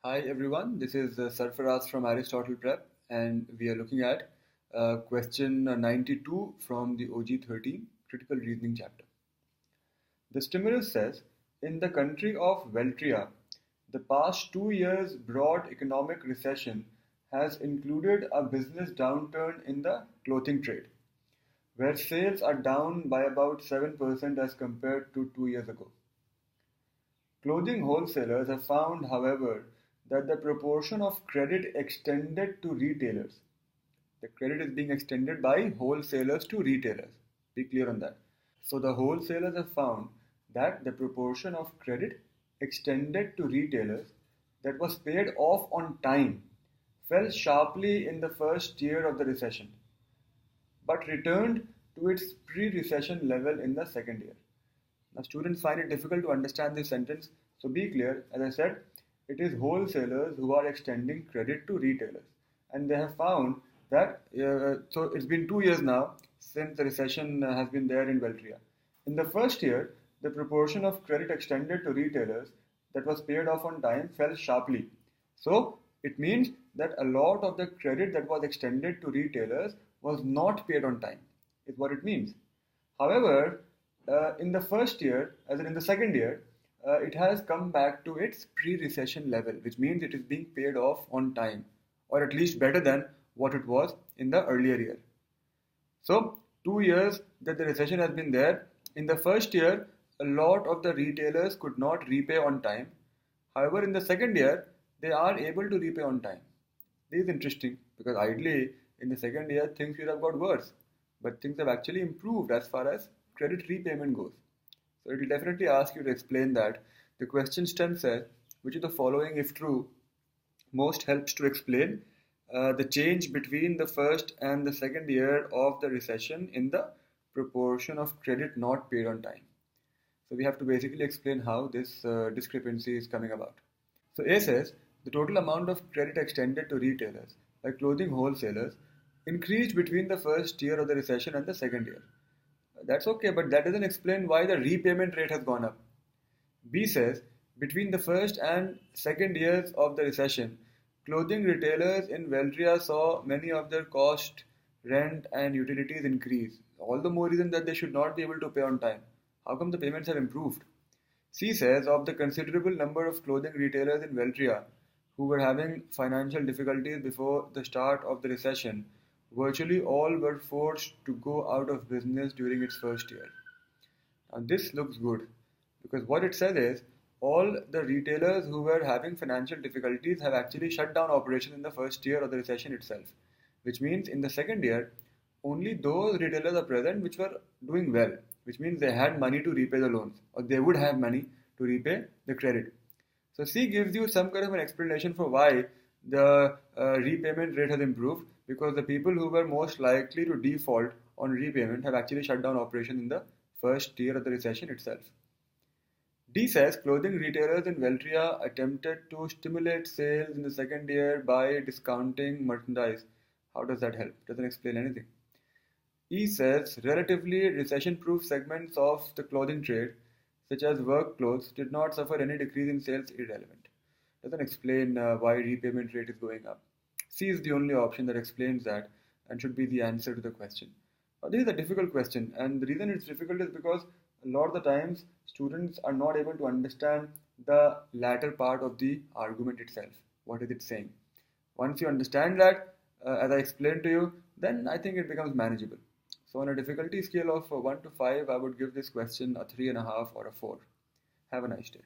Hi everyone, this is Sarfraz from Aristotle Prep, and we are looking at question 92 from the OG13 Critical Reasoning chapter. The stimulus says, in the country of Veltria, the past 2 years' broad economic recession has included a business downturn in the clothing trade, where sales are down by about 7% as compared to 2 years ago. Clothing wholesalers have found, however, that the proportion of credit extended to retailers, the credit is being extended by wholesalers to retailers. Be clear on that. So the wholesalers have found that the proportion of credit extended to retailers that was paid off on time fell sharply in the first year of the recession, but returned to its pre-recession level in the second year. Now, students find it difficult to understand this sentence, so be clear. As I said, it is wholesalers who are extending credit to retailers, and they have found that so it's been 2 years now since the recession has been there in Beltria. In the first year, the proportion of credit extended to retailers that was paid off on time fell sharply. So it means that a lot of the credit that was extended to retailers was not paid on time, is what it means. However, in the first year, as in the second year, it has come back to its pre-recession level, which means it is being paid off on time, or at least better than what it was in the earlier year. So, 2 years that the recession has been there, in the first year, a lot of the retailers could not repay on time. However, in the second year, they are able to repay on time. This is interesting because ideally, in the second year, things should have got worse, but things have actually improved as far as credit repayment goes. So it will definitely ask you to explain that. The question stem says, which of the following, if true, most helps to explain the change between the first and the second year of the recession in the proportion of credit not paid on time. So we have to basically explain how this discrepancy is coming about. So A says, the total amount of credit extended to retailers by clothing wholesalers increased between the first year of the recession and the second year. That's okay, but that doesn't explain why the repayment rate has gone up. B says, between the first and second years of the recession, clothing retailers in Veltria saw many of their cost, rent, and utilities increase. All the more reason that they should not be able to pay on time. How come the payments have improved? C says, of the considerable number of clothing retailers in Veltria who were having financial difficulties before the start of the recession, virtually all were forced to go out of business during its first year. Now, this looks good because what it says is all the retailers who were having financial difficulties have actually shut down operations in the first year of the recession itself, which means in the second year, only those retailers are present which were doing well, which means they had money to repay the loans, or they would have money to repay the credit. So C gives you some kind of an explanation for why the repayment rate has improved, because the people who were most likely to default on repayment have actually shut down operations in the first year of the recession itself. D says clothing retailers in Veltria attempted to stimulate sales in the second year by discounting merchandise. How does that help? Doesn't explain anything. E says relatively recession-proof segments of the clothing trade, such as work clothes, did not suffer any decrease in sales. Irrelevant. Doesn't explain why repayment rate is going up. C is the only option that explains that and should be the answer to the question. This is a difficult question, and the reason it's difficult is because a lot of the times students are not able to understand the latter part of the argument itself. What is it saying? Once you understand that, as I explained to you, then I think it becomes manageable. So on a difficulty scale of 1 to 5, I would give this question a 3.5 or a 4. Have a nice day.